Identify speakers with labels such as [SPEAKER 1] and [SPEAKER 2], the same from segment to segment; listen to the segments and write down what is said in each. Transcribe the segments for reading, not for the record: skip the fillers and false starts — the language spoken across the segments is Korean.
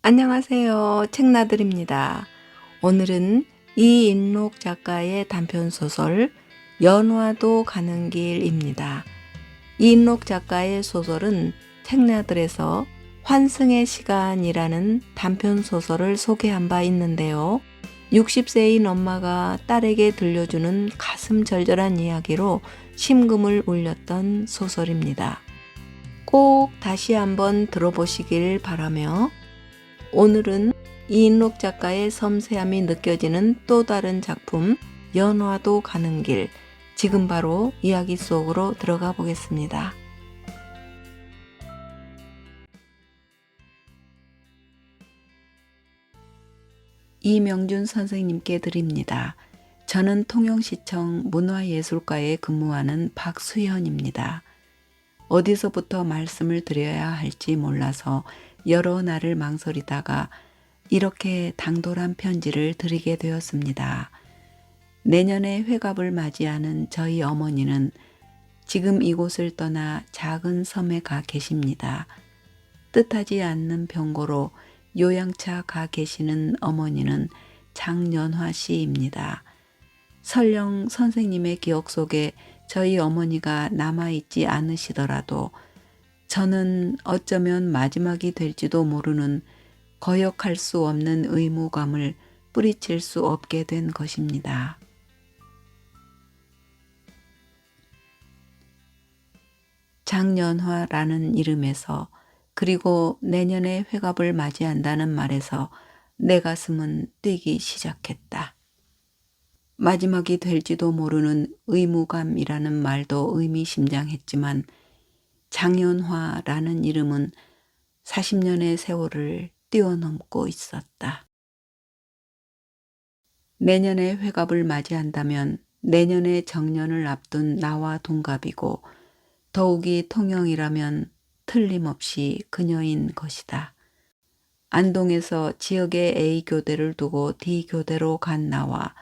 [SPEAKER 1] 안녕하세요. 책나들입니다. 오늘은 이인록 작가의 단편소설 연화도 가는 길입니다. 이인록 작가의 소설은 책나들에서 환승의 시간이라는 단편소설을 소개한 바 있는데요. 60세인 엄마가 딸에게 들려주는 가슴 절절한 이야기로 심금을 울렸던 소설입니다. 꼭 다시 한번 들어보시길 바라며 오늘은 이인록 작가의 섬세함이 느껴지는 또 다른 작품 연화도 가는 길, 지금 바로 이야기 속으로 들어가 보겠습니다. 이명준 선생님께 드립니다. 저는 통영시청 문화예술과에 근무하는 박수현입니다. 어디서부터 말씀을 드려야 할지 몰라서 여러 날을 망설이다가 이렇게 당돌한 편지를 드리게 되었습니다. 내년에 회갑을 맞이하는 저희 어머니는 지금 이곳을 떠나 작은 섬에 가 계십니다. 뜻하지 않는 병고로 요양차 가 계시는 어머니는 장연화 씨입니다. 설령 선생님의 기억 속에 저희 어머니가 남아있지 않으시더라도 저는 어쩌면 마지막이 될지도 모르는 거역할 수 없는 의무감을 뿌리칠 수 없게 된 것입니다. 장연화라는 이름에서 그리고 내년에 회갑을 맞이한다는 말에서 내 가슴은 뛰기 시작했다. 마지막이 될지도 모르는 의무감이라는 말도 의미심장했지만 장연화라는 이름은 40년의 세월을 뛰어넘고 있었다. 내년에 회갑을 맞이한다면 내년에 정년을 앞둔 나와 동갑이고 더욱이 통영이라면 틀림없이 그녀인 것이다. 안동에서 지역의 A교대를 두고 D교대로 간 나와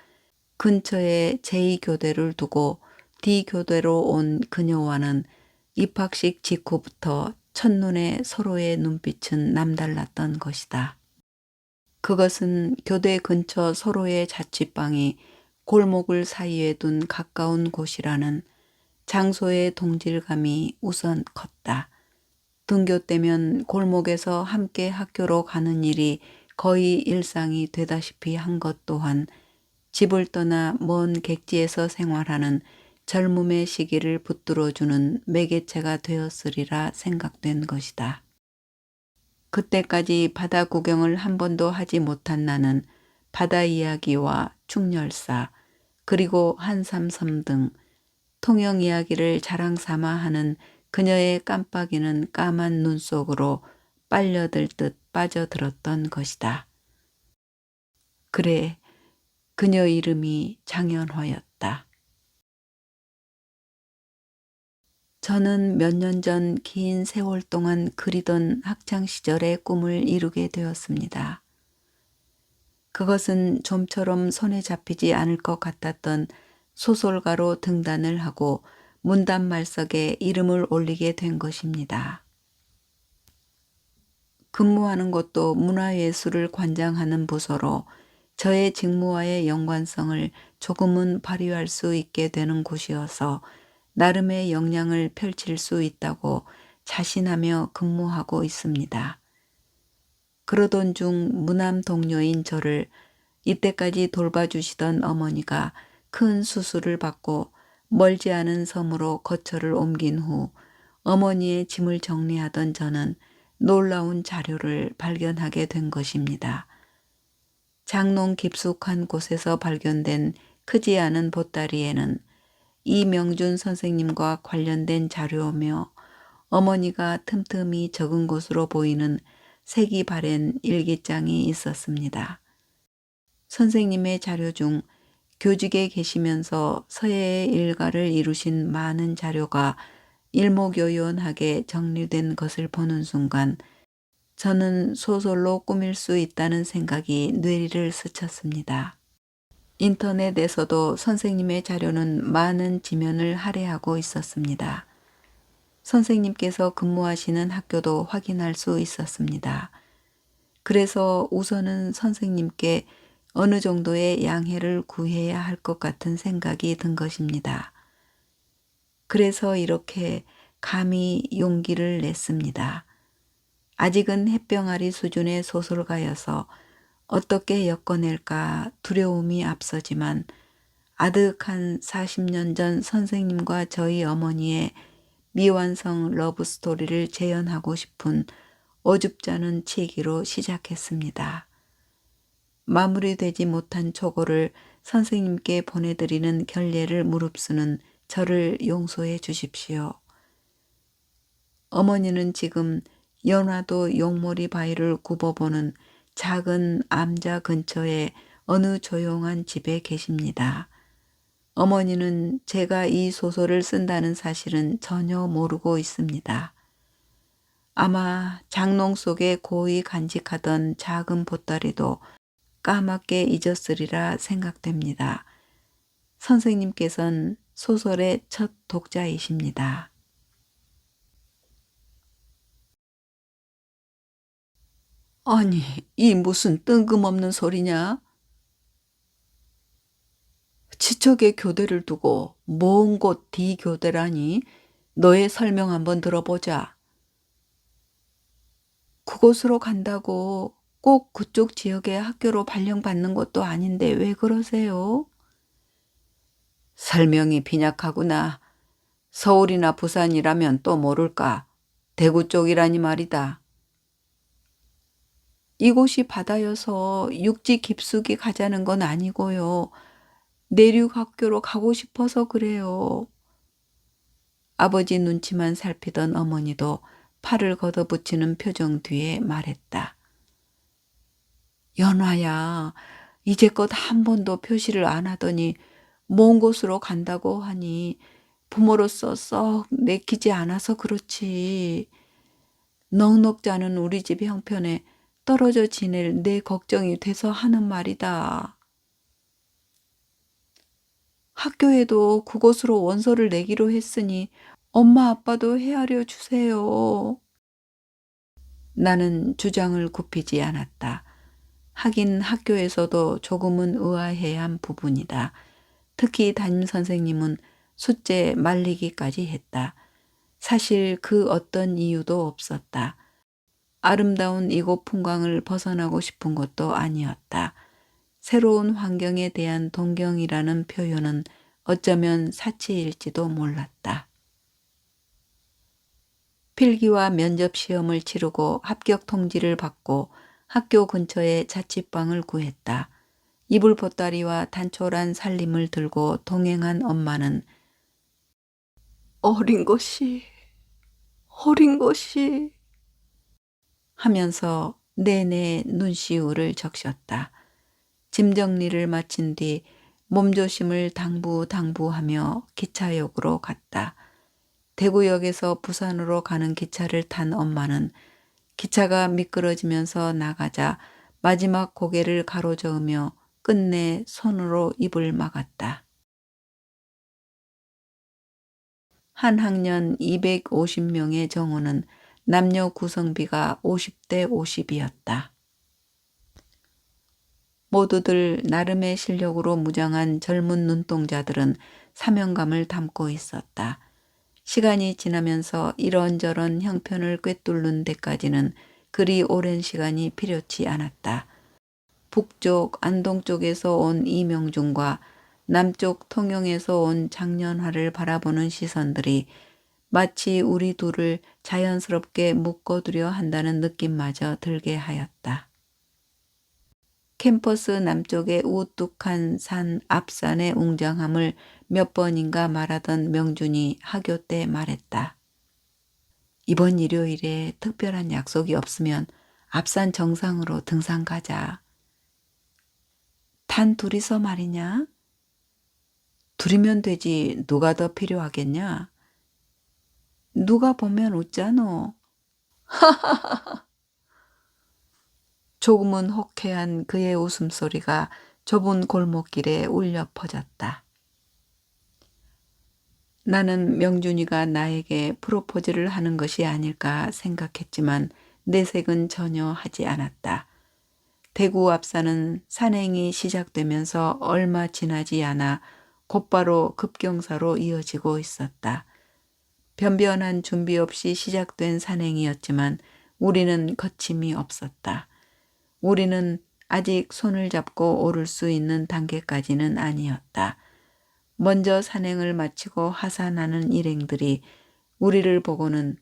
[SPEAKER 1] 근처에 제2교대를 두고 D교대로 온 그녀와는 입학식 직후부터 첫눈에 서로의 눈빛은 남달랐던 것이다. 그것은 교대 근처 서로의 자취방이 골목을 사이에 둔 가까운 곳이라는 장소의 동질감이 우선 컸다. 등교 때면 골목에서 함께 학교로 가는 일이 거의 일상이 되다시피 한 것 또한 집을 떠나 먼 객지에서 생활하는 젊음의 시기를 붙들어주는 매개체가 되었으리라 생각된 것이다. 그때까지 바다 구경을 한 번도 하지 못한 나는 바다 이야기와 축렬사 그리고 한삼섬 등 통영 이야기를 자랑 삼아 하는 그녀의 깜빡이는 까만 눈 속으로 빨려들 듯 빠져들었던 것이다. 그래, 그녀 이름이 장연화였다. 저는 몇 년 전 긴 세월 동안 그리던 학창시절의 꿈을 이루게 되었습니다. 그것은 좀처럼 손에 잡히지 않을 것 같았던 소설가로 등단을 하고 문단말석에 이름을 올리게 된 것입니다. 근무하는 곳도 문화예술을 관장하는 부서로 저의 직무와의 연관성을 조금은 발휘할 수 있게 되는 곳이어서 나름의 역량을 펼칠 수 있다고 자신하며 근무하고 있습니다. 그러던 중 무남 동료인 저를 이때까지 돌봐주시던 어머니가 큰 수술을 받고 멀지 않은 섬으로 거처를 옮긴 후 어머니의 짐을 정리하던 저는 놀라운 자료를 발견하게 된 것입니다. 장롱 깊숙한 곳에서 발견된 크지 않은 보따리에는 이명준 선생님과 관련된 자료며 어머니가 틈틈이 적은 것으로 보이는 색이 바랜 일기장이 있었습니다. 선생님의 자료 중 교직에 계시면서 서예의 일가를 이루신 많은 자료가 일목요연하게 정리된 것을 보는 순간 저는 소설로 꾸밀 수 있다는 생각이 뇌리를 스쳤습니다. 인터넷에서도 선생님의 자료는 많은 지면을 할애하고 있었습니다. 선생님께서 근무하시는 학교도 확인할 수 있었습니다. 그래서 우선은 선생님께 어느 정도의 양해를 구해야 할 것 같은 생각이 든 것입니다. 그래서 이렇게 감히 용기를 냈습니다. 아직은 햇병아리 수준의 소설가여서 어떻게 엮어낼까 두려움이 앞서지만 아득한 40년 전 선생님과 저희 어머니의 미완성 러브스토리를 재현하고 싶은 어줍잖은 취기로 시작했습니다. 마무리되지 못한 초고를 선생님께 보내드리는 결례를 무릅쓰는 저를 용서해 주십시오. 어머니는 지금 연화도 용머리 바위를 굽어보는 작은 암자 근처의 어느 조용한 집에 계십니다. 어머니는 제가 이 소설을 쓴다는 사실은 전혀 모르고 있습니다. 아마 장롱 속에 고이 간직하던 작은 보따리도 까맣게 잊었으리라 생각됩니다. 선생님께서는 소설의 첫 독자이십니다. 아니, 이 무슨 뜬금없는 소리냐? 지척에 교대를 두고 먼 곳 D교대라니? 너의 설명 한번 들어보자. 그곳으로 간다고 꼭 그쪽 지역의 학교로 발령받는 것도 아닌데 왜 그러세요? 설명이 빈약하구나. 서울이나 부산이라면 또 모를까. 대구 쪽이라니 말이다. 이곳이 바다여서 육지 깊숙이 가자는 건 아니고요. 내륙 학교로 가고 싶어서 그래요. 아버지 눈치만 살피던 어머니도 팔을 걷어붙이는 표정 뒤에 말했다. 연화야, 이제껏 한 번도 표시를 안 하더니 먼 곳으로 간다고 하니 부모로서 썩 내키지 않아서 그렇지. 넉넉지 않은 우리 집 형편에 떨어져 지낼 내 걱정이 돼서 하는 말이다. 학교에도 그곳으로 원서를 내기로 했으니 엄마 아빠도 헤아려 주세요. 나는 주장을 굽히지 않았다. 하긴 학교에서도 조금은 의아해야 한 부분이다. 특히 담임 선생님은 숫제 말리기까지 했다. 사실 그 어떤 이유도 없었다. 아름다운 이곳 풍광을 벗어나고 싶은 것도 아니었다. 새로운 환경에 대한 동경이라는 표현은 어쩌면 사치일지도 몰랐다. 필기와 면접 시험을 치르고 합격 통지를 받고 학교 근처에 자취방을 구했다. 이불 보따리와 단촐한 살림을 들고 동행한 엄마는 어린 것이, 어린 것이 하면서 내내 눈시울을 적셨다. 짐 정리를 마친 뒤 몸조심을 당부하며 기차역으로 갔다. 대구역에서 부산으로 가는 기차를 탄 엄마는 기차가 미끄러지면서 나가자 마지막 고개를 가로저으며 끝내 손으로 입을 막았다. 한 학년 250명의 정원은 남녀 구성비가 50대 50이었다. 모두들 나름의 실력으로 무장한 젊은 눈동자들은 사명감을 담고 있었다. 시간이 지나면서 이런저런 형편을 꿰뚫는 데까지는 그리 오랜 시간이 필요치 않았다. 북쪽 안동 쪽에서 온 이명중과 남쪽 통영에서 온 장년화를 바라보는 시선들이 마치 우리 둘을 자연스럽게 묶어두려 한다는 느낌마저 들게 하였다. 캠퍼스 남쪽의 우뚝한 산 앞산의 웅장함을 몇 번인가 말하던 명준이 하교 때 말했다. 이번 일요일에 특별한 약속이 없으면 앞산 정상으로 등산 가자. 단 둘이서 말이냐? 둘이면 되지 누가 더 필요하겠냐? 누가 보면 웃잖아. 조금은 호쾌한 그의 웃음소리가 좁은 골목길에 울려 퍼졌다. 나는 명준이가 나에게 프로포즈를 하는 것이 아닐까 생각했지만 내색은 전혀 하지 않았다. 대구 앞산은 산행이 시작되면서 얼마 지나지 않아 곧바로 급경사로 이어지고 있었다. 변변한 준비 없이 시작된 산행이었지만 우리는 거침이 없었다. 우리는 아직 손을 잡고 오를 수 있는 단계까지는 아니었다. 먼저 산행을 마치고 하산하는 일행들이 우리를 보고는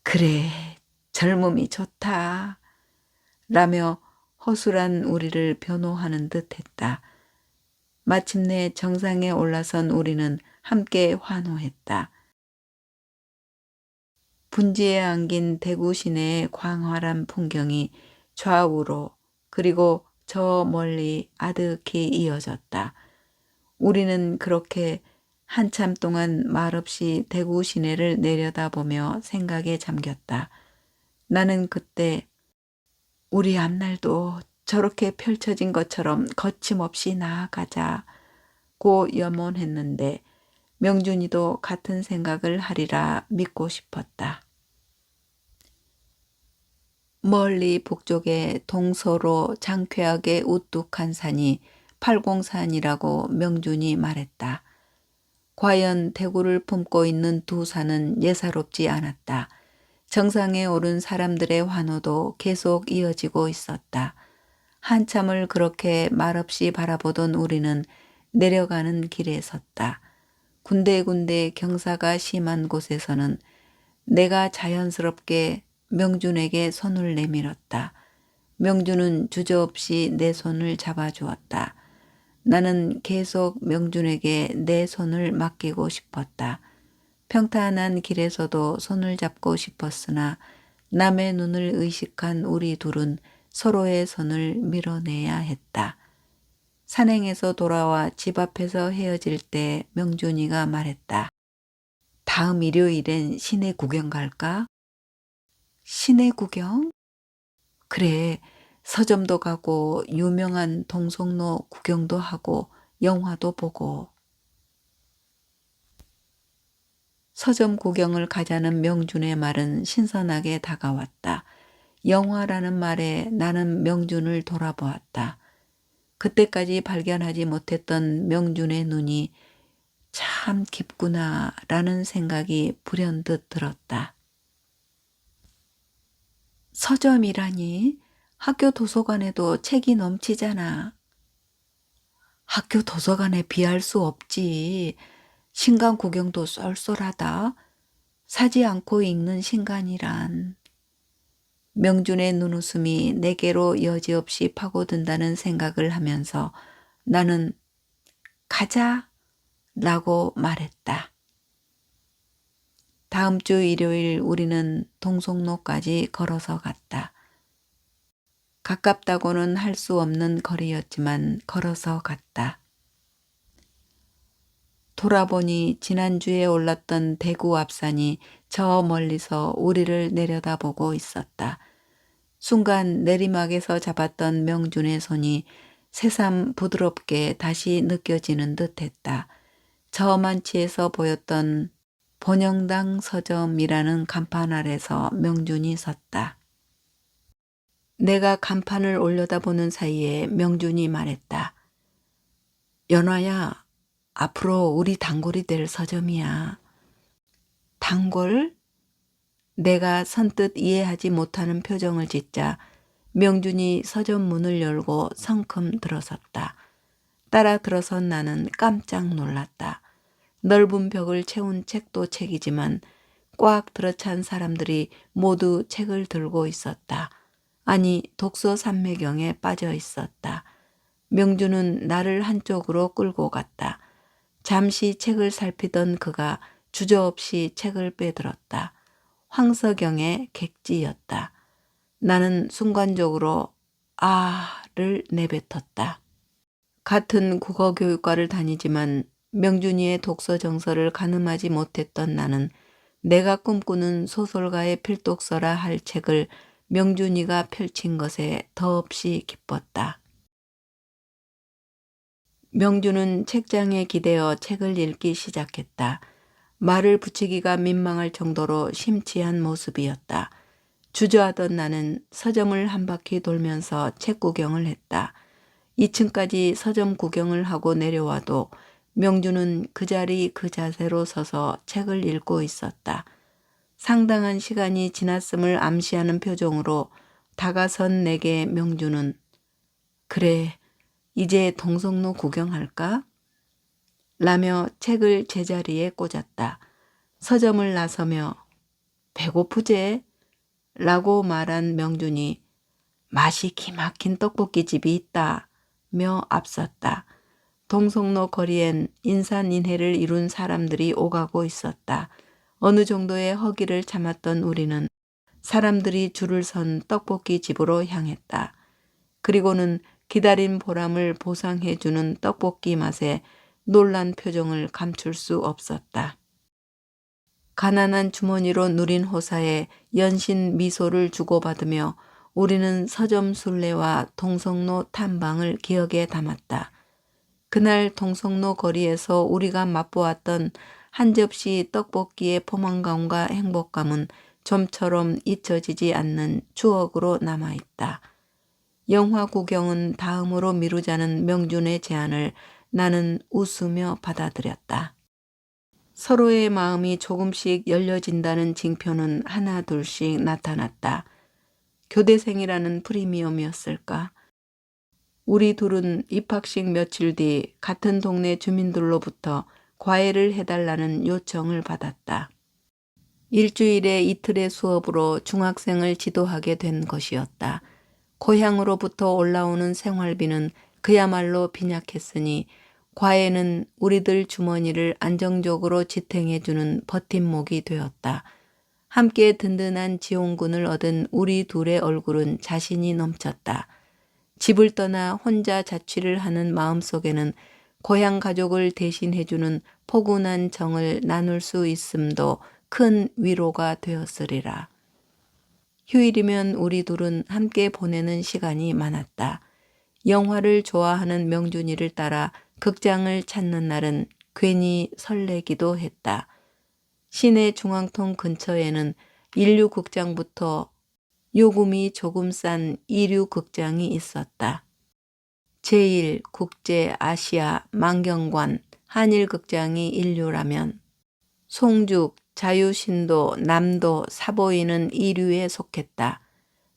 [SPEAKER 1] 그래, 젊음이 좋다 라며 허술한 우리를 변호하는 듯 했다. 마침내 정상에 올라선 우리는 함께 환호했다. 분지에 안긴 대구 시내의 광활한 풍경이 좌우로 그리고 저 멀리 아득히 이어졌다. 우리는 그렇게 한참 동안 말없이 대구 시내를 내려다보며 생각에 잠겼다. 나는 그때 우리 앞날도 저렇게 펼쳐진 것처럼 거침없이 나아가자고 염원했는데 명준이도 같은 생각을 하리라 믿고 싶었다. 멀리 북쪽에 동서로 장쾌하게 우뚝한 산이 팔공산이라고 명준이 말했다. 과연 대구를 품고 있는 두 산은 예사롭지 않았다. 정상에 오른 사람들의 환호도 계속 이어지고 있었다. 한참을 그렇게 말없이 바라보던 우리는 내려가는 길에 섰다. 군데군데 경사가 심한 곳에서는 내가 자연스럽게 명준에게 손을 내밀었다. 명준은 주저없이 내 손을 잡아주었다. 나는 계속 명준에게 내 손을 맡기고 싶었다. 평탄한 길에서도 손을 잡고 싶었으나 남의 눈을 의식한 우리 둘은 서로의 손을 밀어내야 했다. 산행에서 돌아와 집 앞에서 헤어질 때 명준이가 말했다. 다음 일요일엔 시내 구경 갈까? 시내 구경? 그래, 서점도 가고 유명한 동성로 구경도 하고 영화도 보고. 서점 구경을 가자는 명준의 말은 신선하게 다가왔다. 영화라는 말에 나는 명준을 돌아보았다. 그때까지 발견하지 못했던 명준의 눈이 참 깊구나라는 생각이 불현듯 들었다. 서점이라니? 학교 도서관에도 책이 넘치잖아. 학교 도서관에 비할 수 없지. 신간 구경도 쏠쏠하다. 사지 않고 읽는 신간이란. 명준의 눈웃음이 내게로 여지없이 파고든다는 생각을 하면서 나는 가자 라고 말했다. 다음 주 일요일 우리는 동성로까지 걸어서 갔다. 가깝다고는 할 수 없는 거리였지만 걸어서 갔다. 돌아보니 지난주에 올랐던 대구 앞산이 저 멀리서 우리를 내려다보고 있었다. 순간 내리막에서 잡았던 명준의 손이 새삼 부드럽게 다시 느껴지는 듯했다. 저만치에서 보였던 본영당 서점이라는 간판 아래서 명준이 섰다. 내가 간판을 올려다보는 사이에 명준이 말했다. 연화야, 앞으로 우리 단골이 될 서점이야. 단골? 내가 선뜻 이해하지 못하는 표정을 짓자 명준이 서점 문을 열고 성큼 들어섰다. 따라 들어선 나는 깜짝 놀랐다. 넓은 벽을 채운 책도 책이지만 꽉 들어찬 사람들이 모두 책을 들고 있었다. 아니, 독서 산매경에 빠져 있었다. 명준은 나를 한쪽으로 끌고 갔다. 잠시 책을 살피던 그가 주저없이 책을 빼들었다. 황석영의 객지였다. 나는 순간적으로 아를 내뱉었다. 같은 국어교육과를 다니지만 명준이의 독서 정서를 가늠하지 못했던 나는 내가 꿈꾸는 소설가의 필독서라 할 책을 명준이가 펼친 것에 더없이 기뻤다. 명준은 책장에 기대어 책을 읽기 시작했다. 말을 붙이기가 민망할 정도로 심취한 모습이었다. 주저하던 나는 서점을 한 바퀴 돌면서 책 구경을 했다. 2층까지 서점 구경을 하고 내려와도 명주는 그 자리 그 자세로 서서 책을 읽고 있었다. 상당한 시간이 지났음을 암시하는 표정으로 다가선 내게 명주는 그래, 이제 동성로 구경할까? 라며 책을 제자리에 꽂았다. 서점을 나서며 배고프제? 라고 말한 명준이 맛이 기막힌 떡볶이집이 있다며 앞섰다. 동성로 거리엔 인산인해를 이룬 사람들이 오가고 있었다. 어느 정도의 허기를 참았던 우리는 사람들이 줄을 선 떡볶이 집으로 향했다. 그리고는 기다린 보람을 보상해주는 떡볶이 맛에 놀란 표정을 감출 수 없었다. 가난한 주머니로 누린 호사에 연신 미소를 주고받으며 우리는 서점 순례와 동성로 탐방을 기억에 담았다. 그날 동성로 거리에서 우리가 맛보았던 한 접시 떡볶이의 포만감과 행복감은 좀처럼 잊혀지지 않는 추억으로 남아있다. 영화 구경은 다음으로 미루자는 명준의 제안을 나는 웃으며 받아들였다. 서로의 마음이 조금씩 열려진다는 징표는 하나 둘씩 나타났다. 교대생이라는 프리미엄이었을까? 우리 둘은 입학식 며칠 뒤 같은 동네 주민들로부터 과외를 해달라는 요청을 받았다. 일주일에 이틀의 수업으로 중학생을 지도하게 된 것이었다. 고향으로부터 올라오는 생활비는 그야말로 빈약했으니 과외는 우리들 주머니를 안정적으로 지탱해주는 버팀목이 되었다. 함께 든든한 지원군을 얻은 우리 둘의 얼굴은 자신이 넘쳤다. 집을 떠나 혼자 자취를 하는 마음속에는 고향 가족을 대신해주는 포근한 정을 나눌 수 있음도 큰 위로가 되었으리라. 휴일이면 우리 둘은 함께 보내는 시간이 많았다. 영화를 좋아하는 명준이를 따라 극장을 찾는 날은 괜히 설레기도 했다. 시내 중앙통 근처에는 인류극장부터 요금이 조금 싼 이류극장이 있었다. 제1, 국제, 아시아, 만경관, 한일극장이 인류라면 송죽, 자유신도, 남도, 사보이는 이류에 속했다.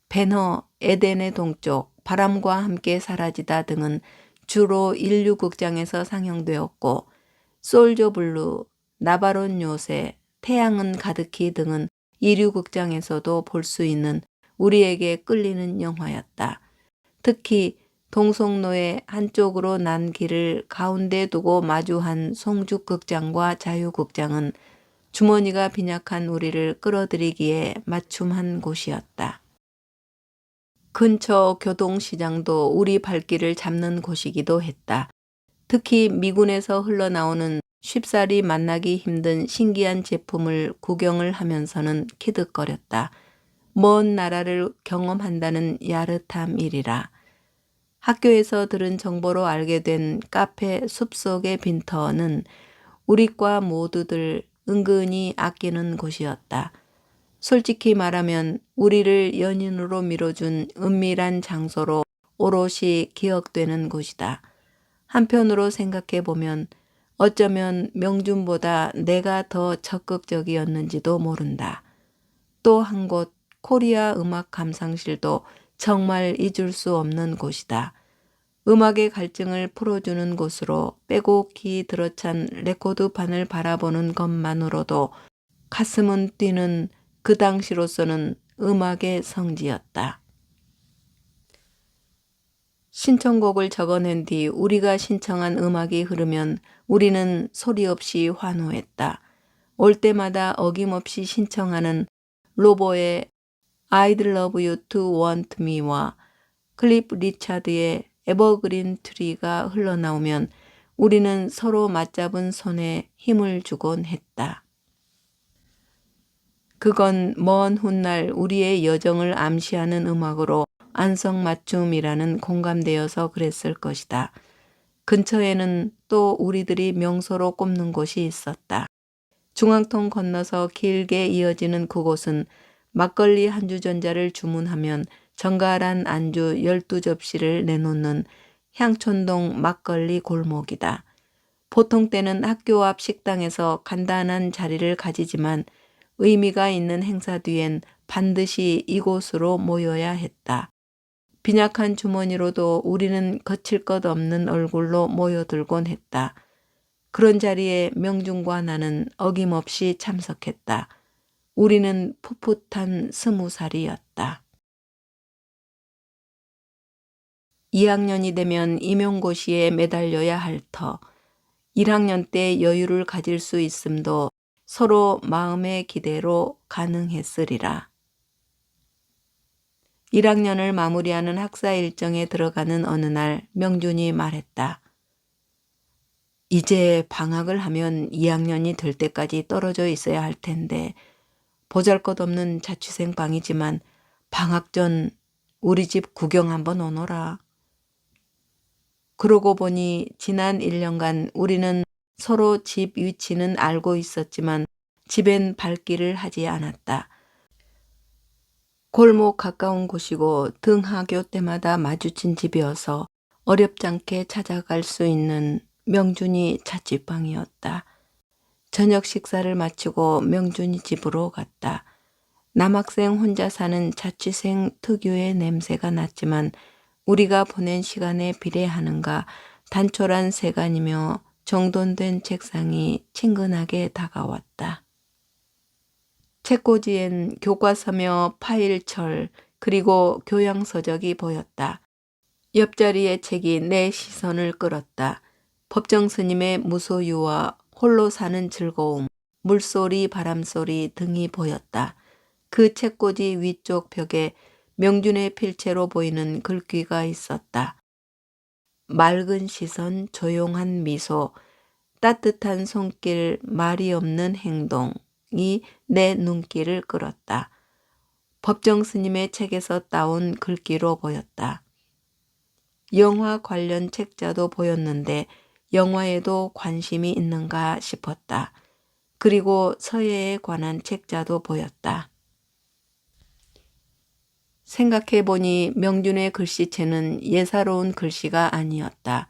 [SPEAKER 1] 배너, 에덴의 동쪽, 바람과 함께 사라지다 등은 주로 인류극장에서 상영되었고 솔저블루, 나바론 요새, 태양은 가득히 등은 이류극장에서도 볼 수 있는 우리에게 끌리는 영화였다. 특히 동성로의 한쪽으로 난 길을 가운데 두고 마주한 송죽극장과 자유극장은 주머니가 빈약한 우리를 끌어들이기에 맞춤한 곳이었다. 근처 교동시장도 우리 발길을 잡는 곳이기도 했다. 특히 미군에서 흘러나오는 쉽사리 만나기 힘든 신기한 제품을 구경을 하면서는 키득거렸다. 먼 나라를 경험한다는 야릇함이리라. 학교에서 들은 정보로 알게 된 카페 숲속의 빈터는 우리과 모두들 은근히 아끼는 곳이었다. 솔직히 말하면 우리를 연인으로 밀어준 은밀한 장소로 오롯이 기억되는 곳이다. 한편으로 생각해 보면 어쩌면 명준보다 내가 더 적극적이었는지도 모른다. 또 한 곳 코리아 음악 감상실도 정말 잊을 수 없는 곳이다. 음악의 갈증을 풀어주는 곳으로 빼곡히 들어찬 레코드판을 바라보는 것만으로도 가슴은 뛰는 그 당시로서는 음악의 성지였다. 신청곡을 적어낸 뒤 우리가 신청한 음악이 흐르면 우리는 소리 없이 환호했다. 올 때마다 어김없이 신청하는 로보의 I'd love you to want me와 클리프 리차드의 에버그린 트리가 흘러나오면 우리는 서로 맞잡은 손에 힘을 주곤 했다. 그건 먼 훗날 우리의 여정을 암시하는 음악으로 안성맞춤이라는 공감되어서 그랬을 것이다. 근처에는 또 우리들이 명소로 꼽는 곳이 있었다. 중앙통 건너서 길게 이어지는 그곳은 막걸리 한 주전자를 주문하면 정갈한 안주 12접시를 내놓는 향촌동 막걸리 골목이다. 보통 때는 학교 앞 식당에서 간단한 자리를 가지지만 의미가 있는 행사 뒤엔 반드시 이곳으로 모여야 했다. 빈약한 주머니로도 우리는 거칠 것 없는 얼굴로 모여들곤 했다. 그런 자리에 명준과 나는 어김없이 참석했다. 우리는 풋풋한 20살이었다. 2학년이 되면 임용고시에 매달려야 할 터, 1학년 때 여유를 가질 수 있음도 서로 마음의 기대로 가능했으리라. 1학년을 마무리하는 학사 일정에 들어가는 어느 날 명준이 말했다. 이제 방학을 하면 2학년이 될 때까지 떨어져 있어야 할 텐데 보잘것없는 자취생 방이지만 방학 전 우리 집 구경 한번 오너라. 그러고 보니 지난 1년간 우리는 서로 집 위치는 알고 있었지만 집엔 발길을 하지 않았다. 골목 가까운 곳이고 등하교 때마다 마주친 집이어서 어렵잖게 찾아갈 수 있는 명준이 자취방이었다. 저녁 식사를 마치고 명준이 집으로 갔다. 남학생 혼자 사는 자취생 특유의 냄새가 났지만 우리가 보낸 시간에 비례하는가 단촐한 세간이며 정돈된 책상이 친근하게 다가왔다. 책꽂이엔 교과서며 파일철 그리고 교양서적이 보였다. 옆자리의 책이 내 시선을 끌었다. 법정 스님의 무소유와 홀로 사는 즐거움, 물소리, 바람소리 등이 보였다. 그 책꽂이 위쪽 벽에 명준의 필체로 보이는 글귀가 있었다. 맑은 시선, 조용한 미소, 따뜻한 손길, 말이 없는 행동이 내 눈길을 끌었다. 법정 스님의 책에서 따온 글귀로 보였다. 영화 관련 책자도 보였는데 영화에도 관심이 있는가 싶었다. 그리고 서예에 관한 책자도 보였다. 생각해보니 명준의 글씨체는 예사로운 글씨가 아니었다.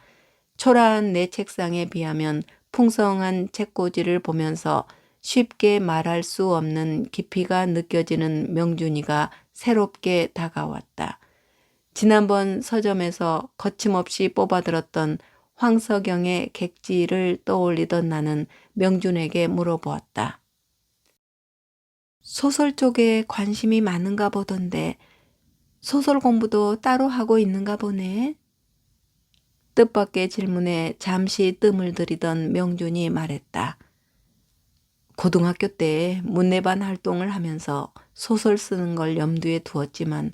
[SPEAKER 1] 초라한 내 책상에 비하면 풍성한 책꽂이를 보면서 쉽게 말할 수 없는 깊이가 느껴지는 명준이가 새롭게 다가왔다. 지난번 서점에서 거침없이 뽑아들었던 황석영의 객지를 떠올리던 나는 명준에게 물어보았다. 소설 쪽에 관심이 많은가 보던데 소설 공부도 따로 하고 있는가 보네. 뜻밖의 질문에 잠시 뜸을 들이던 명준이 말했다. 고등학교 때 문예반 활동을 하면서 소설 쓰는 걸 염두에 두었지만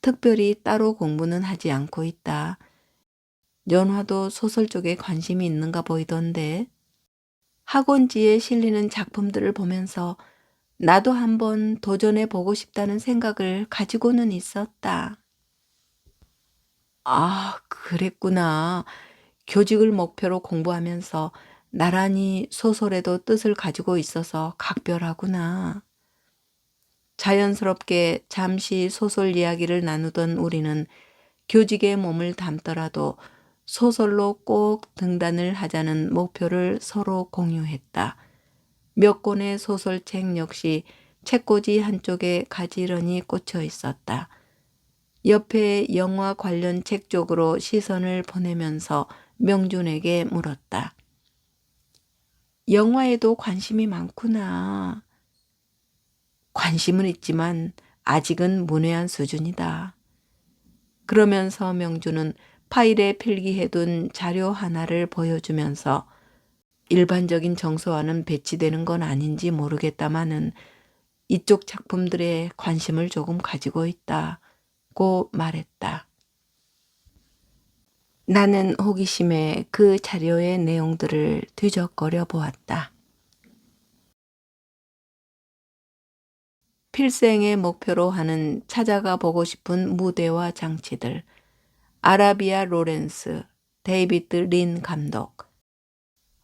[SPEAKER 1] 특별히 따로 공부는 하지 않고 있다. 연화도 소설 쪽에 관심이 있는가 보이던데 학원지에 실리는 작품들을 보면서 나도 한번 도전해 보고 싶다는 생각을 가지고는 있었다. 아, 그랬구나. 교직을 목표로 공부하면서 나란히 소설에도 뜻을 가지고 있어서 각별하구나. 자연스럽게 잠시 소설 이야기를 나누던 우리는 교직에 몸을 담더라도 소설로 꼭 등단을 하자는 목표를 서로 공유했다. 몇 권의 소설책 역시 책꽂이 한쪽에 가지런히 꽂혀 있었다. 옆에 영화 관련 책 쪽으로 시선을 보내면서 명준에게 물었다. 영화에도 관심이 많구나. 관심은 있지만 아직은 문외한 수준이다. 그러면서 명준은 파일에 필기해둔 자료 하나를 보여주면서 일반적인 정서와는 배치되는 건 아닌지 모르겠다마는 이쪽 작품들에 관심을 조금 가지고 있다고 말했다. 나는 호기심에 그 자료의 내용들을 뒤적거려 보았다. 필생의 목표로 하는 찾아가 보고 싶은 무대와 장치들, 아라비아 로렌스, 데이비드 린 감독,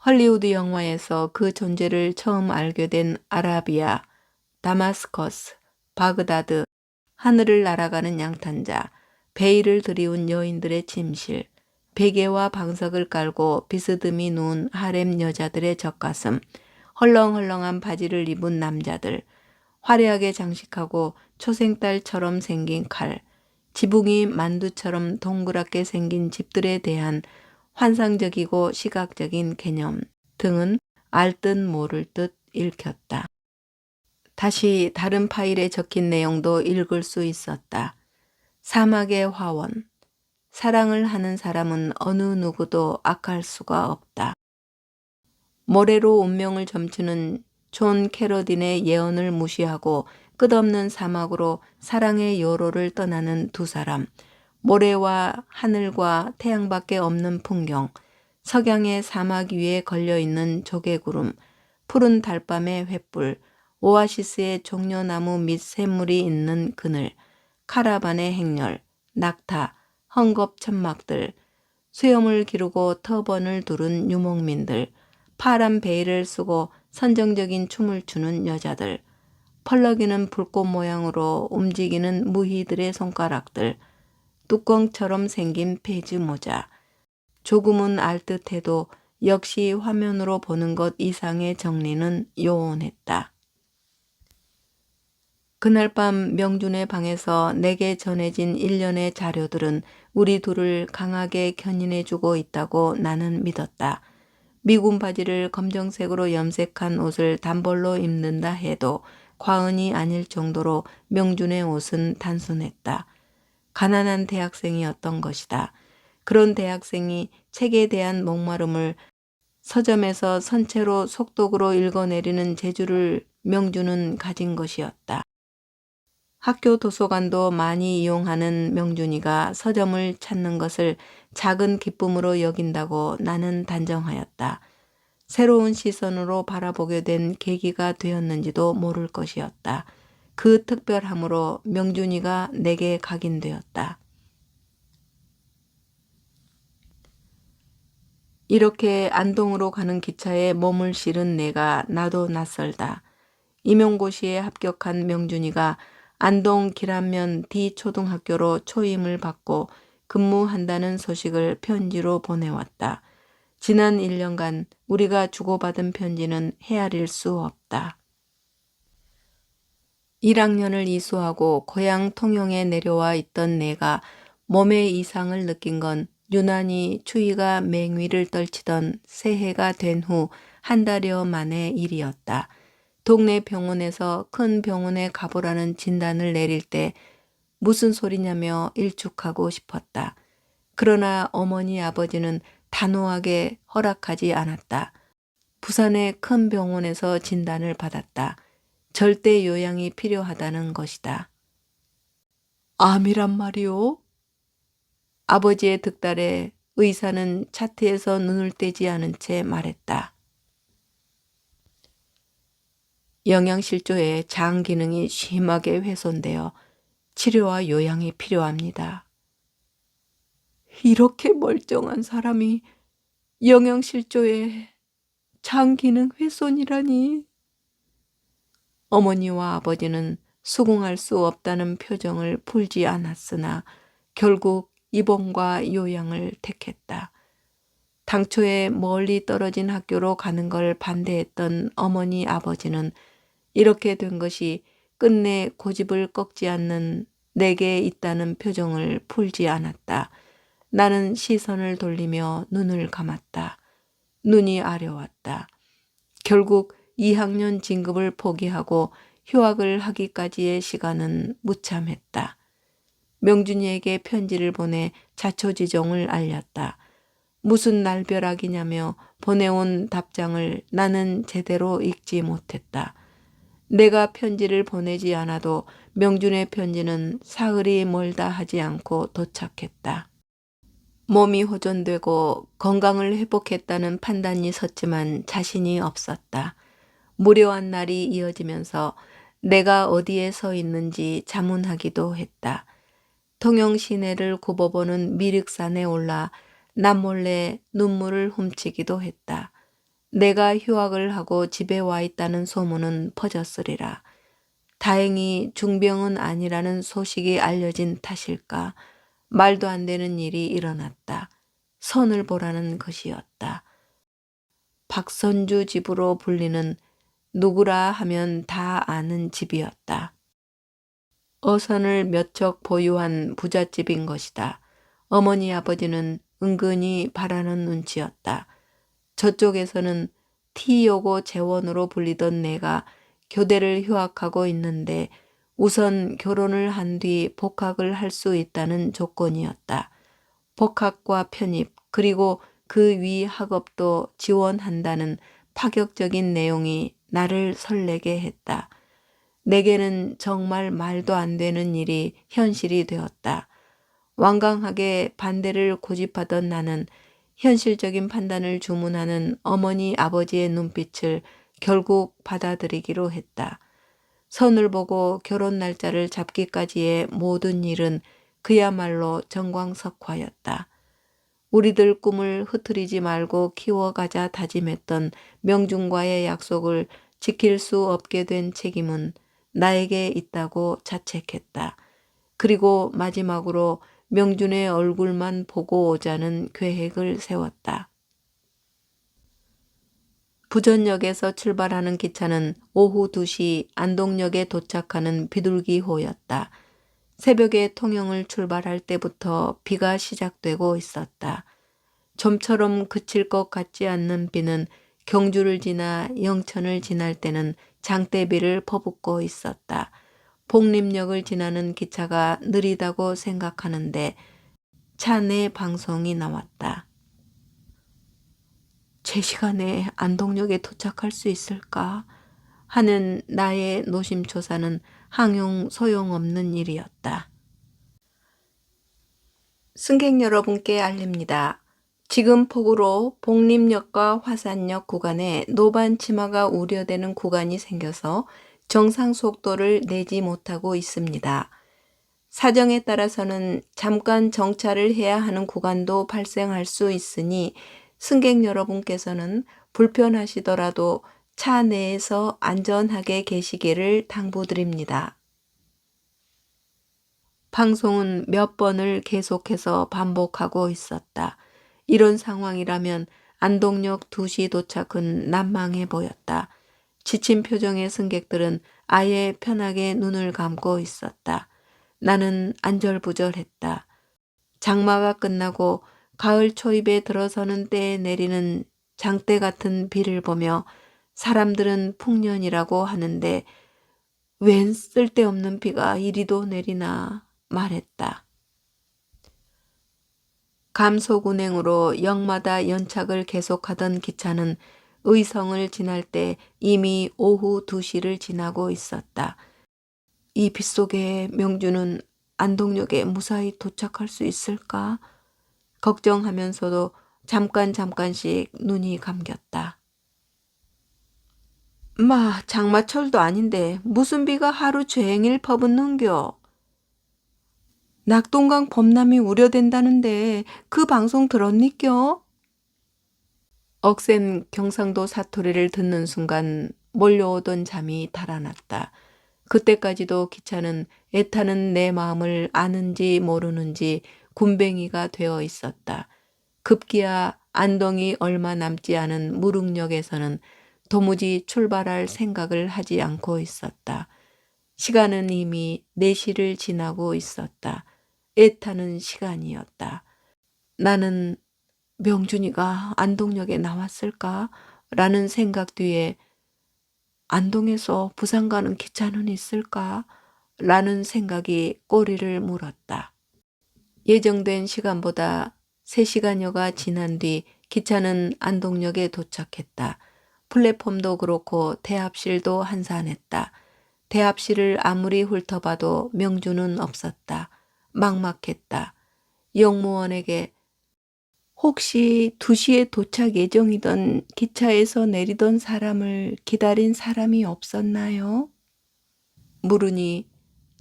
[SPEAKER 1] 헐리우드 영화에서 그 존재를 처음 알게 된 아라비아, 다마스커스, 바그다드, 하늘을 날아가는 양탄자, 베일을 들이운 여인들의 침실, 베개와 방석을 깔고 비스듬히 누운 하렘 여자들의 젖가슴, 헐렁헐렁한 바지를 입은 남자들, 화려하게 장식하고 초생딸처럼 생긴 칼, 지붕이 만두처럼 동그랗게 생긴 집들에 대한 환상적이고 시각적인 개념 등은 알듯 모를 듯 읽혔다. 다시 다른 파일에 적힌 내용도 읽을 수 있었다. 사막의 화원. 사랑을 하는 사람은 어느 누구도 악할 수가 없다. 모래로 운명을 점치는 존 캐러딘의 예언을 무시하고 끝없는 사막으로 사랑의 요로를 떠나는 두 사람. 모래와 하늘과 태양밖에 없는 풍경. 석양의 사막 위에 걸려있는 조개구름. 푸른 달밤의 횃불. 오아시스의 종려나무 밑 샘물이 있는 그늘. 카라반의 행렬. 낙타. 헝겊천막들. 수염을 기르고 터번을 두른 유목민들. 파란 베일을 쓰고 선정적인 춤을 추는 여자들. 펄럭이는 불꽃 모양으로 움직이는 무희들의 손가락들. 뚜껑처럼 생긴 페이지 모자. 조금은 알듯해도 역시 화면으로 보는 것 이상의 정리는 요원했다. 그날 밤 명준의 방에서 내게 전해진 일련의 자료들은 우리 둘을 강하게 견인해주고 있다고 나는 믿었다. 미군 바지를 검정색으로 염색한 옷을 단벌로 입는다 해도 과언이 아닐 정도로 명준의 옷은 단순했다. 가난한 대학생이었던 것이다. 그런 대학생이 책에 대한 목마름을 서점에서 선체로 속독으로 읽어내리는 재주를 명준은 가진 것이었다. 학교 도서관도 많이 이용하는 명준이가 서점을 찾는 것을 작은 기쁨으로 여긴다고 나는 단정하였다. 새로운 시선으로 바라보게 된 계기가 되었는지도 모를 것이었다. 그 특별함으로 명준이가 내게 각인되었다. 이렇게 안동으로 가는 기차에 몸을 실은 내가 나도 낯설다. 임용고시에 합격한 명준이가 안동 길안면 D초등학교로 초임을 받고 근무한다는 소식을 편지로 보내왔다. 지난 1년간 우리가 주고받은 편지는 헤아릴 수 없다. 1학년을 이수하고 고향 통영에 내려와 있던 내가 몸의 이상을 느낀 건 유난히 추위가 맹위를 떨치던 새해가 된 후 한 달여 만의 일이었다. 동네 병원에서 큰 병원에 가보라는 진단을 내릴 때 무슨 소리냐며 일축하고 싶었다. 그러나 어머니 아버지는 단호하게 허락하지 않았다. 부산의 큰 병원에서 진단을 받았다. 절대 요양이 필요하다는 것이다. 암이란 말이오? 아버지의 득달에 의사는 차트에서 눈을 떼지 않은 채 말했다. 영양실조에 장 기능이 심하게 훼손되어 치료와 요양이 필요합니다. 이렇게 멀쩡한 사람이 영양실조에 장 기능 훼손이라니. 어머니와 아버지는 수긍할 수 없다는 표정을 풀지 않았으나 결국 입원과 요양을 택했다. 당초에 멀리 떨어진 학교로 가는 걸 반대했던 어머니 아버지는 이렇게 된 것이 끝내 고집을 꺾지 않는 내게 있다는 표정을 풀지 않았다. 나는 시선을 돌리며 눈을 감았다. 눈이 아려왔다. 결국 2학년 진급을 포기하고 휴학을 하기까지의 시간은 무참했다. 명준이에게 편지를 보내 자초지종을 알렸다. 무슨 날벼락이냐며 보내온 답장을 나는 제대로 읽지 못했다. 내가 편지를 보내지 않아도 명준의 편지는 사흘이 멀다 하지 않고 도착했다. 몸이 호전되고 건강을 회복했다는 판단이 섰지만 자신이 없었다. 무료한 날이 이어지면서 내가 어디에 서 있는지 자문하기도 했다. 통영 시내를 굽어보는 미륵산에 올라 남몰래 눈물을 훔치기도 했다. 내가 휴학을 하고 집에 와 있다는 소문은 퍼졌으리라. 다행히 중병은 아니라는 소식이 알려진 탓일까 말도 안 되는 일이 일어났다. 선을 보라는 것이었다. 박선주 집으로 불리는 누구라 하면 다 아는 집이었다. 어선을 몇 척 보유한 부잣집인 것이다. 어머니 아버지는 은근히 바라는 눈치였다. 저쪽에서는 T여고 재원으로 불리던 내가 교대를 휴학하고 있는데 우선 결혼을 한 뒤 복학을 할 수 있다는 조건이었다. 복학과 편입 그리고 그 위 학업도 지원한다는 파격적인 내용이 나를 설레게 했다. 내게는 정말 말도 안 되는 일이 현실이 되었다. 완강하게 반대를 고집하던 나는 현실적인 판단을 주문하는 어머니 아버지의 눈빛을 결국 받아들이기로 했다. 선을 보고 결혼 날짜를 잡기까지의 모든 일은 그야말로 정광석화였다. 우리들 꿈을 흐트리지 말고 키워가자 다짐했던 명준과의 약속을 지킬 수 없게 된 책임은 나에게 있다고 자책했다. 그리고 마지막으로 명준의 얼굴만 보고 오자는 계획을 세웠다. 부전역에서 출발하는 기차는 오후 2시 안동역에 도착하는 비둘기호였다. 새벽에 통영을 출발할 때부터 비가 시작되고 있었다. 좀처럼 그칠 것 같지 않는 비는 경주를 지나 영천을 지날 때는 장대비를 퍼붓고 있었다. 복림역을 지나는 기차가 느리다고 생각하는데 차 내 방송이 나왔다. 제 시간에 안동역에 도착할 수 있을까 하는 나의 노심초사는 항용 소용없는 일이었다. 승객 여러분께 알립니다. 지금 폭우로 복림역과 화산역 구간에 노반 침하가 우려되는 구간이 생겨서 정상 속도를 내지 못하고 있습니다. 사정에 따라서는 잠깐 정차를 해야 하는 구간도 발생할 수 있으니 승객 여러분께서는 불편하시더라도 차 내에서 안전하게 계시기를 당부드립니다. 방송은 몇 번을 계속해서 반복하고 있었다. 이런 상황이라면 안동역 2시 도착은 난망해 보였다. 지친 표정의 승객들은 아예 편하게 눈을 감고 있었다. 나는 안절부절했다. 장마가 끝나고 가을 초입에 들어서는 때에 내리는 장대 같은 비를 보며 사람들은 풍년이라고 하는데 웬 쓸데없는 비가 이리도 내리나 말했다. 감속 운행으로 역마다 연착을 계속하던 기차는 의성을 지날 때 이미 오후 2시를 지나고 있었다. 이 빗속에 명주는 안동역에 무사히 도착할 수 있을까? 걱정하면서도 잠깐씩 눈이 감겼다. 장마철도 아닌데 무슨 비가 하루 종일 퍼붓는겨? 낙동강 범람이 우려된다는데 그 방송 들었니껴? 억센 경상도 사투리를 듣는 순간 몰려오던 잠이 달아났다. 그때까지도 기차는 애타는 내 마음을 아는지 모르는지 굼벵이가 되어 있었다. 급기야 안동이 얼마 남지 않은 무릉역에서는 도무지 출발할 생각을 하지 않고 있었다. 시간은 이미 4시를 지나고 있었다. 애타는 시간이었다. 나는 명준이가 안동역에 나왔을까? 라는 생각 뒤에 안동에서 부산 가는 기차는 있을까? 라는 생각이 꼬리를 물었다. 예정된 시간보다 3시간여가 지난 뒤 기차는 안동역에 도착했다. 플랫폼도 그렇고 대합실도 한산했다. 대합실을 아무리 훑어봐도 명주는 없었다. 막막했다. 영무원에게 혹시 2시에 도착 예정이던 기차에서 내리던 사람을 기다린 사람이 없었나요? 물으니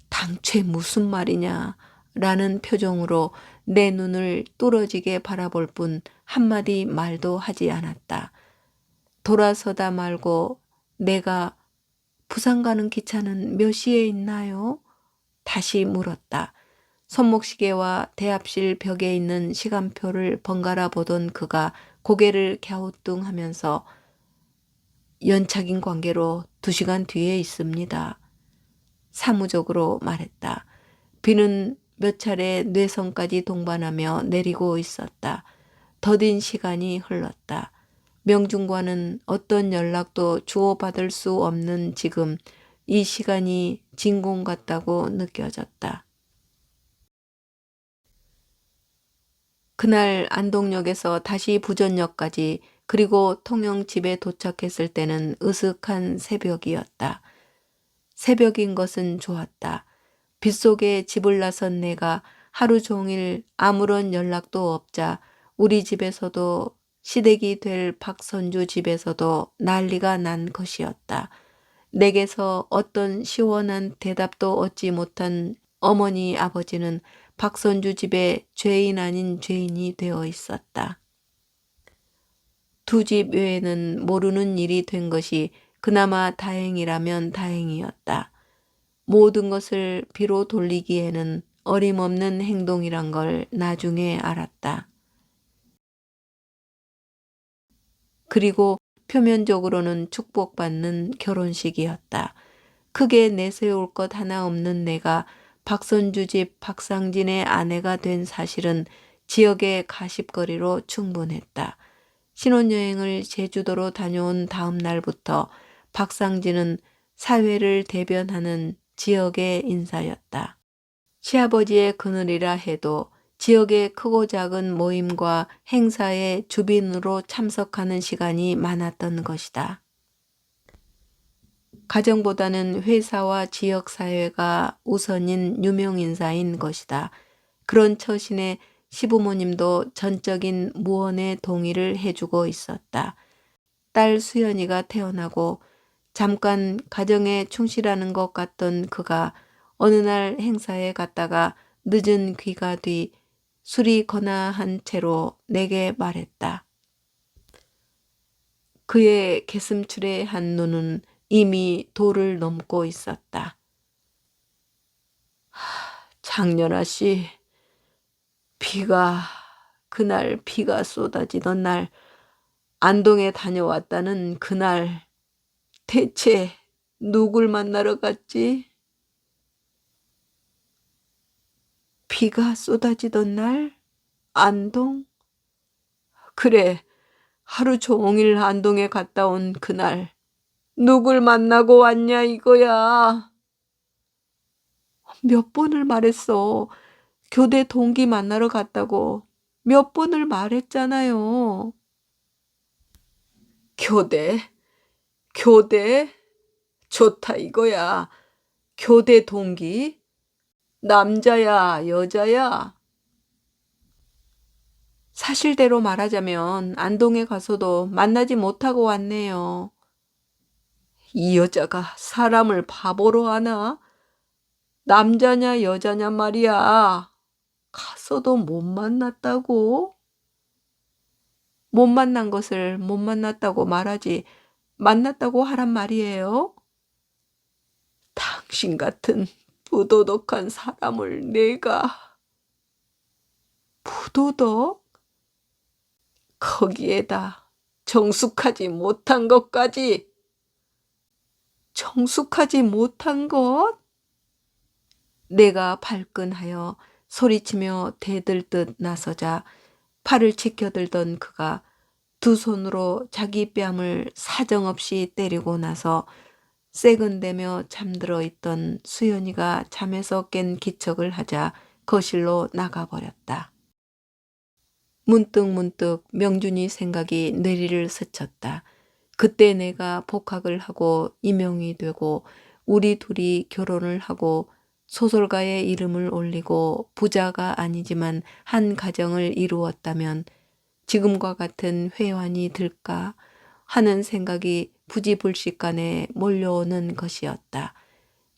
[SPEAKER 1] 당최 무슨 말이냐 라는 표정으로 내 눈을 뚫어지게 바라볼 뿐 한마디 말도 하지 않았다. 돌아서다 말고 내가 부산 가는 기차는 몇 시에 있나요? 다시 물었다. 손목시계와 대합실 벽에 있는 시간표를 번갈아 보던 그가 고개를 갸우뚱하면서 연착인 관계로 2시간 뒤에 있습니다. 사무적으로 말했다. 비는 몇 차례 뇌성까지 동반하며 내리고 있었다. 더딘 시간이 흘렀다. 명중과는 어떤 연락도 주고받을 수 없는 지금 이 시간이 진공 같다고 느껴졌다. 그날 안동역에서 다시 부전역까지 그리고 통영 집에 도착했을 때는 으슥한 새벽이었다. 새벽인 것은 좋았다. 빗속에 집을 나선 내가 하루 종일 아무런 연락도 없자 우리 집에서도 시댁이 될 박선주 집에서도 난리가 난 것이었다. 내게서 어떤 시원한 대답도 얻지 못한 어머니 아버지는 박선주 집에 죄인 아닌 죄인이 되어 있었다. 두 집 외에는 모르는 일이 된 것이 그나마 다행이라면 다행이었다. 모든 것을 비로 돌리기에는 어림없는 행동이란 걸 나중에 알았다. 그리고 표면적으로는 축복받는 결혼식이었다. 크게 내세울 것 하나 없는 내가 박선주 집 박상진의 아내가 된 사실은 지역의 가십거리로 충분했다. 신혼여행을 제주도로 다녀온 다음 날부터 박상진은 사회를 대변하는 지역의 인사였다. 시아버지의 그늘이라 해도 지역의 크고 작은 모임과 행사에 주빈으로 참석하는 시간이 많았던 것이다. 가정보다는 회사와 지역사회가 우선인 유명인사인 것이다. 그런 처신에 시부모님도 전적인 무언의 동의를 해주고 있었다. 딸 수연이가 태어나고 잠깐 가정에 충실하는 것 같던 그가 어느 날 행사에 갔다가 늦은 귀가 뒤 술이 거나한 채로 내게 말했다. 그의 개슴츠레 한 눈은 이미 도를 넘고 있었다. 장렬아 씨, 그날 비가 쏟아지던 날 안동에 다녀왔다는 그날 대체 누굴 만나러 갔지? 비가 쏟아지던 날? 안동? 그래, 하루 종일 안동에 갔다 온 그날 누굴 만나고 왔냐 이거야. 몇 번을 말했어. 교대 동기 만나러 갔다고 몇 번을 말했잖아요. 교대? 교대? 좋다 이거야. 교대 동기? 남자야, 여자야? 사실대로 말하자면 안동에 가서도 만나지 못하고 왔네요. 이 여자가 사람을 바보로 하나? 남자냐 여자냐 말이야. 가서도 못 만났다고? 못 만난 것을 못 만났다고 말하지 만났다고 하란 말이에요? 당신 같은 부도덕한 사람을 내가 부도덕? 거기에다 정숙하지 못한 것까지. 정숙하지 못한 것? 내가 발끈하여 소리치며 대들듯 나서자 팔을 치켜들던 그가 두 손으로 자기 뺨을 사정없이 때리고 나서 새근대며 잠들어 있던 수연이가 잠에서 깬 기척을 하자 거실로 나가버렸다. 문득 명준이 생각이 뇌리를 스쳤다. 그때 내가 복학을 하고 임용이 되고 우리 둘이 결혼을 하고 소설가의 이름을 올리고 부자가 아니지만 한 가정을 이루었다면 지금과 같은 회환이 들까 하는 생각이 부지불식간에 몰려오는 것이었다.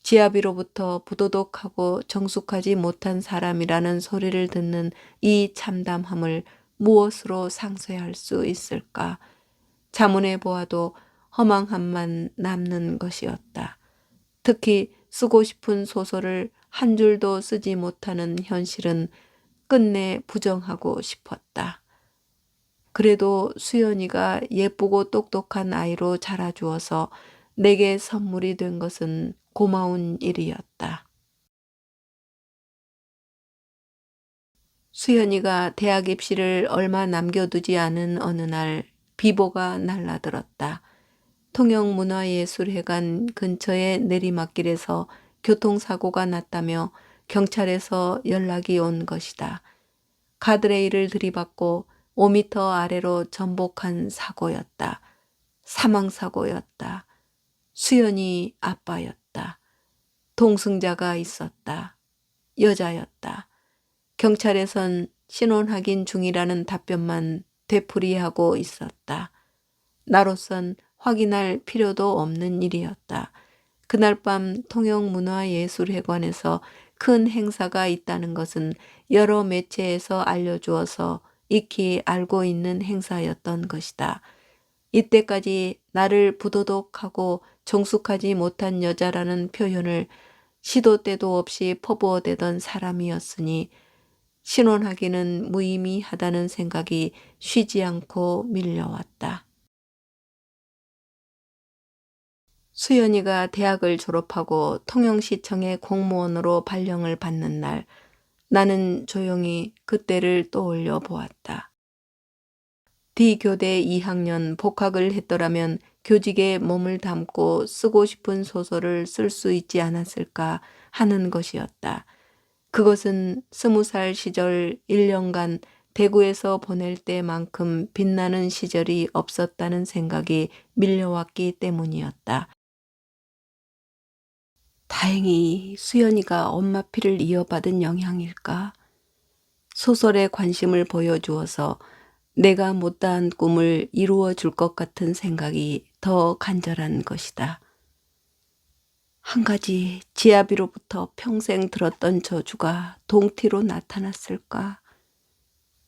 [SPEAKER 1] 지아비로부터 부도덕하고 정숙하지 못한 사람이라는 소리를 듣는 이 참담함을 무엇으로 상쇄할 수 있을까? 자문해 보아도 허망함만 남는 것이었다. 특히 쓰고 싶은 소설을 한 줄도 쓰지 못하는 현실은 끝내 부정하고 싶었다. 그래도 수연이가 예쁘고 똑똑한 아이로 자라주어서 내게 선물이 된 것은 고마운 일이었다. 수연이가 대학 입시를 얼마 남겨두지 않은 어느 날 비보가 날라들었다. 통영문화예술회관 근처의 내리막길에서 교통사고가 났다며 경찰에서 연락이 온 것이다. 가드레일을 들이받고 5미터 아래로 전복한 사고였다. 사망사고였다. 수연이 아빠였다. 동승자가 있었다. 여자였다. 경찰에선 신원 확인 중이라는 답변만 되풀이하고 있었다. 나로선 확인할 필요도 없는 일이었다. 그날 밤 통영문화예술회관에서 큰 행사가 있다는 것은 여러 매체에서 알려주어서 익히 알고 있는 행사였던 것이다. 이때까지 나를 부도덕하고 정숙하지 못한 여자라는 표현을 시도 때도 없이 퍼부어대던 사람이었으니 신원하기는 무의미하다는 생각이 쉬지 않고 밀려왔다. 수연이가 대학을 졸업하고 통영시청의 공무원으로 발령을 받는 날, 나는 조용히 그때를 떠올려 보았다. D교대 2학년 복학을 했더라면 교직에 몸을 담고 쓰고 싶은 소설을 쓸 수 있지 않았을까 하는 것이었다. 그것은 20살 시절 1년간 대구에서 보낼 때만큼 빛나는 시절이 없었다는 생각이 밀려왔기 때문이었다. 다행히 수연이가 엄마 피를 이어받은 영향일까? 소설에 관심을 보여주어서 내가 못다한 꿈을 이루어 줄 것 같은 생각이 더 간절한 것이다. 한 가지 지아비로부터 평생 들었던 저주가 동티로 나타났을까?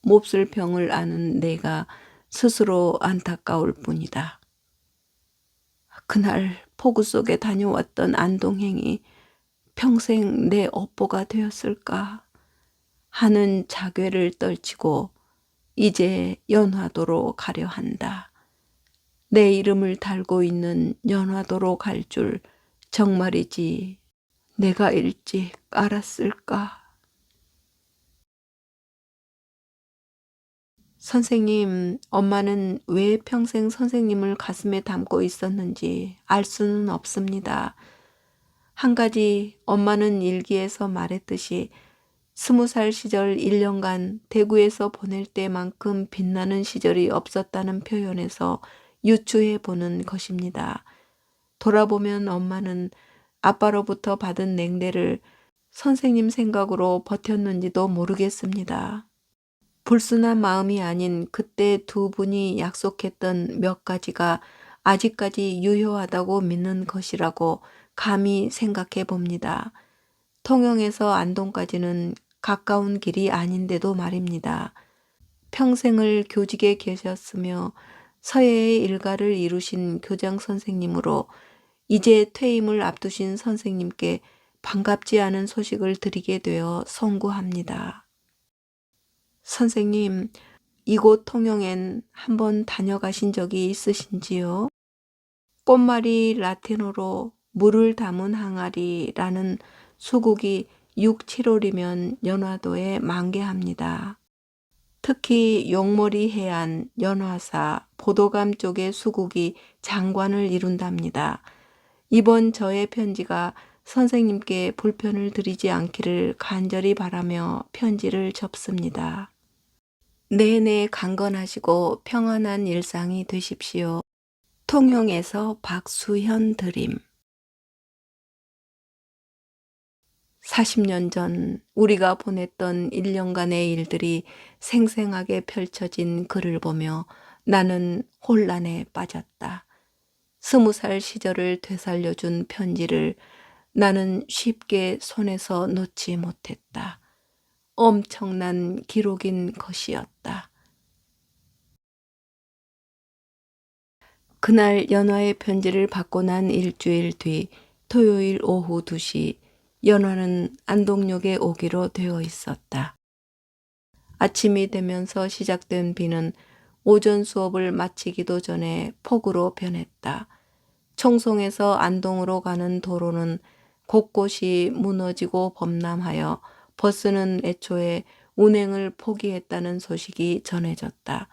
[SPEAKER 1] 몹쓸 병을 아는 내가 스스로 안타까울 뿐이다. 그날 폭우 속에 다녀왔던 안동행이 평생 내 업보가 되었을까 하는 자괴를 떨치고 이제 연화도로 가려 한다. 내 이름을 달고 있는 연화도로 갈 줄 정말이지 내가 일찍 알았을까. 선생님, 엄마는 왜 평생 선생님을 가슴에 담고 있었는지 알 수는 없습니다. 한 가지 엄마는 일기에서 말했듯이 20살 시절 1년간 대구에서 보낼 때만큼 빛나는 시절이 없었다는 표현에서 유추해 보는 것입니다. 돌아보면 엄마는 아빠로부터 받은 냉대를 선생님 생각으로 버텼는지도 모르겠습니다. 불순한 마음이 아닌 그때 두 분이 약속했던 몇 가지가 아직까지 유효하다고 믿는 것이라고 감히 생각해 봅니다. 통영에서 안동까지는 가까운 길이 아닌데도 말입니다. 평생을 교직에 계셨으며 서예의 일가를 이루신 교장 선생님으로 이제 퇴임을 앞두신 선생님께 반갑지 않은 소식을 드리게 되어 송구합니다. 선생님, 이곳 통영엔 한번 다녀가신 적이 있으신지요? 꽃말이 라틴어로 물을 담은 항아리라는 수국이 6, 7월이면 연화도에 만개합니다. 특히 용머리 해안, 연화사, 보도감 쪽의 수국이 장관을 이룬답니다. 이번 저의 편지가 선생님께 불편을 드리지 않기를 간절히 바라며 편지를 접습니다. 내내 강건하시고 평안한 일상이 되십시오. 통영에서 박수현 드림. 40년 전 우리가 보냈던 1년간의 일들이 생생하게 펼쳐진 글을 보며 나는 혼란에 빠졌다. 20살 시절을 되살려준 편지를 나는 쉽게 손에서 놓지 못했다. 엄청난 기록인 것이었다. 그날 연화의 편지를 받고 난 일주일 뒤 토요일 오후 2시 연화는 안동역에 오기로 되어 있었다. 아침이 되면서 시작된 비는 오전 수업을 마치기도 전에 폭우로 변했다. 청송에서 안동으로 가는 도로는 곳곳이 무너지고 범람하여 버스는 애초에 운행을 포기했다는 소식이 전해졌다.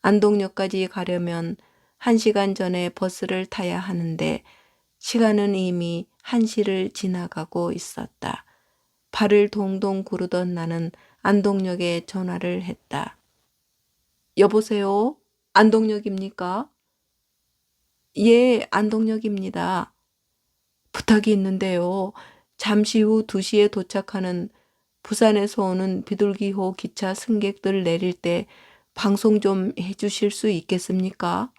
[SPEAKER 1] 안동역까지 가려면 1시간 전에 버스를 타야 하는데 시간은 이미 1시를 지나가고 있었다. 발을 동동 구르던 나는 안동역에 전화를 했다. 여보세요? 안동역입니까? 예, 안동역입니다. 부탁이 있는데요. 잠시 후 2시에 도착하는 부산에서 오는 비둘기호 기차 승객들 내릴 때 방송 좀 해주실 수 있겠습니까?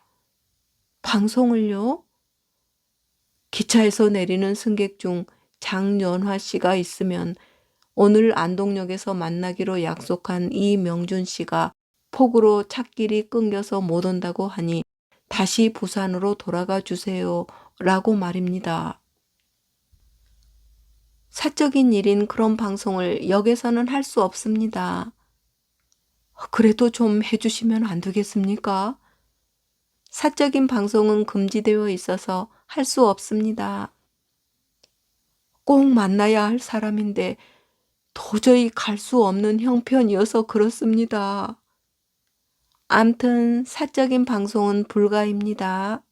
[SPEAKER 1] 방송을요? 기차에서 내리는 승객 중 장연화 씨가 있으면 오늘 안동역에서 만나기로 약속한 이명준 씨가 폭우로 찻길이 끊겨서 못 온다고 하니 다시 부산으로 돌아가 주세요. 라고 말입니다. 사적인 일인 그런 방송을 역에서는 할 수 없습니다. 그래도 좀 해주시면 안 되겠습니까? 사적인 방송은 금지되어 있어서 할 수 없습니다. 꼭 만나야 할 사람인데 도저히 갈 수 없는 형편이어서 그렇습니다. 암튼 사적인 방송은 불가입니다.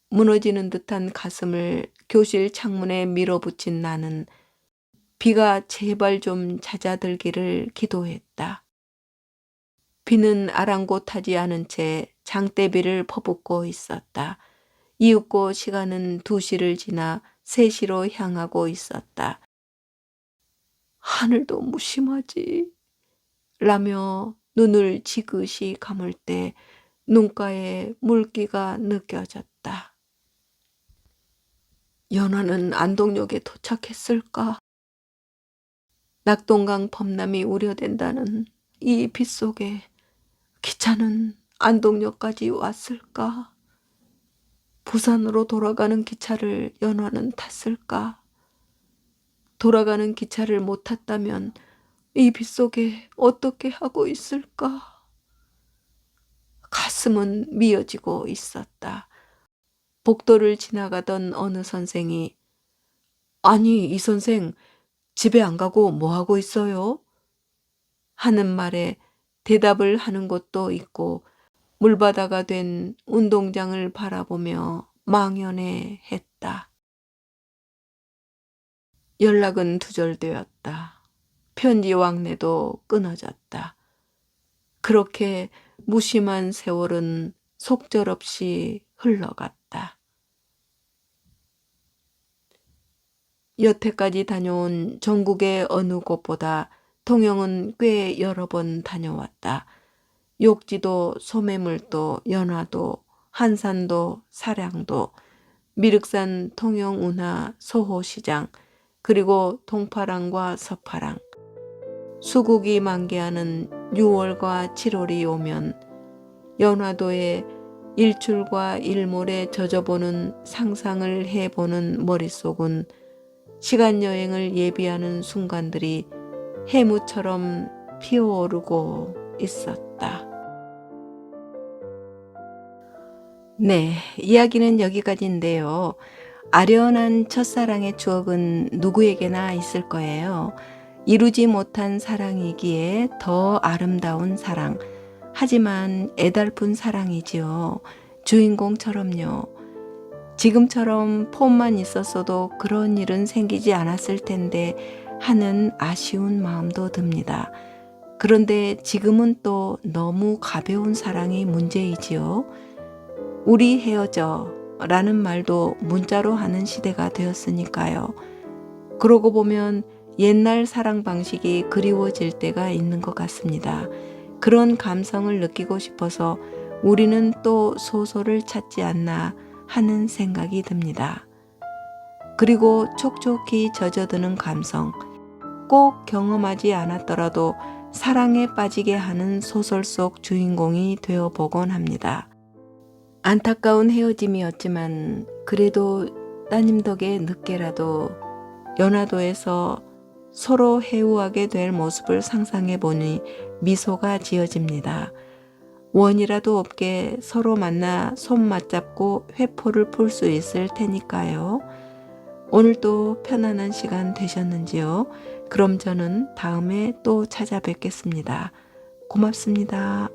[SPEAKER 1] 무너지는 듯한 가슴을 교실 창문에 밀어붙인 나는 비가 제발 좀 잦아들기를 기도했다. 비는 아랑곳하지 않은 채 장대비를 퍼붓고 있었다. 이윽고 시간은 2시를 지나 3시로 향하고 있었다. 하늘도 무심하지 라며 눈을 지그시 감을 때 눈가에 물기가 느껴졌다. 연화는 안동역에 도착했을까? 낙동강 범람이 우려된다는 이 빗속에 기차는 안동역까지 왔을까? 부산으로 돌아가는 기차를 연화는 탔을까? 돌아가는 기차를 못 탔다면 이 빗속에 어떻게 하고 있을까? 가슴은 미어지고 있었다. 복도를 지나가던 어느 선생이 아니, 이 선생 집에 안 가고 뭐 하고 있어요? 하는 말에 대답을 하는 곳도 있고 물바다가 된 운동장을 바라보며 망연해 했다. 연락은 두절되었다. 편지 왕래도 끊어졌다. 그렇게 무심한 세월은 속절없이 흘러갔다. 여태까지 다녀온 전국의 어느 곳보다 통영은 꽤 여러 번 다녀왔다. 욕지도, 소매물도, 연화도, 한산도, 사량도, 미륵산 통영운하 소호시장, 그리고 동파랑과 서파랑. 수국이 만개하는 6월과 7월이 오면 연화도에 일출과 일몰에 젖어보는 상상을 해보는 머릿속은 시간여행을 예비하는 순간들이 해무처럼 피어오르고 있었다. 네, 이야기는 여기까지인데요. 아련한 첫사랑의 추억은 누구에게나 있을 거예요. 이루지 못한 사랑이기에 더 아름다운 사랑. 하지만 애달픈 사랑이지요. 주인공처럼요. 지금처럼 폰만 있었어도 그런 일은 생기지 않았을 텐데 하는 아쉬운 마음도 듭니다. 그런데 지금은 또 너무 가벼운 사랑이 문제이지요. 우리 헤어져 라는 말도 문자로 하는 시대가 되었으니까요. 그러고 보면 옛날 사랑 방식이 그리워질 때가 있는 것 같습니다. 그런 감성을 느끼고 싶어서 우리는 또 소설을 찾지 않나 하는 생각이 듭니다. 그리고 촉촉히 젖어드는 감성, 꼭 경험하지 않았더라도 사랑에 빠지게 하는 소설 속 주인공이 되어보곤 합니다. 안타까운 헤어짐이었지만 그래도 따님 덕에 늦게라도 연화도에서 서로 해우하게 될 모습을 상상해 보니 미소가 지어집니다. 원이라도 없게 서로 만나 손 맞잡고 회포를 풀 수 있을 테니까요. 오늘도 편안한 시간 되셨는지요? 그럼 저는 다음에 또 찾아뵙겠습니다. 고맙습니다.